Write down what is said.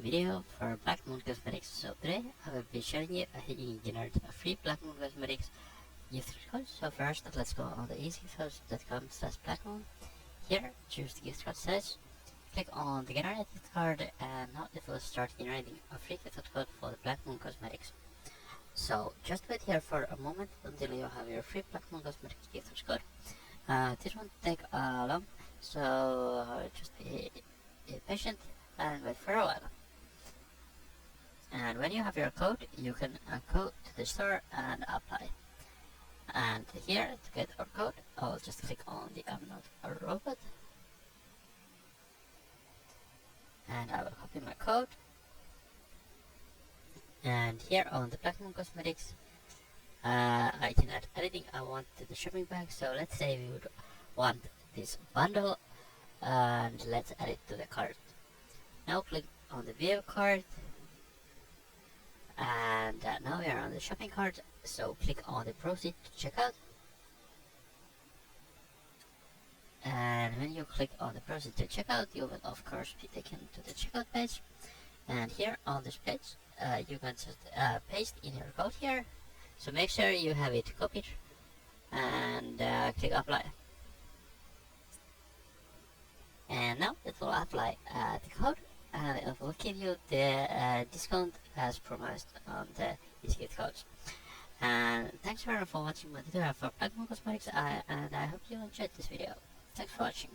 video for Black Moon Cosmetics. So today I will be showing you how you can generate a free Black Moon Cosmetics gift code. So first let's go on the easygiftcodes.com/blackmoon. Here choose the gift code search, click on the generate gift card, and now it will start generating a free gift code for the Black Moon Cosmetics. So just wait here for a moment until you have your free Black Moon Cosmetics gift code. This won't take long, so just be patient and wait for a while. And when you have your code, you can go to the store and apply. And here to get our code, I'll just click on the I'm not a robot, and I will copy my code. And here on the Black Moon Cosmetics, I can add anything I want to the shopping bag. So let's say we would want this bundle, and let's add it to the cart. Now click on the view cart, and now we are on the shopping cart. So click on the proceed to checkout, and when you click on the proceed to checkout, you will of course be taken to the checkout page. And here on this page, you can just paste in your code here. So make sure you have it copied, and click apply. And now it will apply the code, and it will give you the discount as promised on the gift codes. And thanks for watching my tutorial for Black Moon Cosmetics, and I hope you enjoyed this video. Thanks for watching.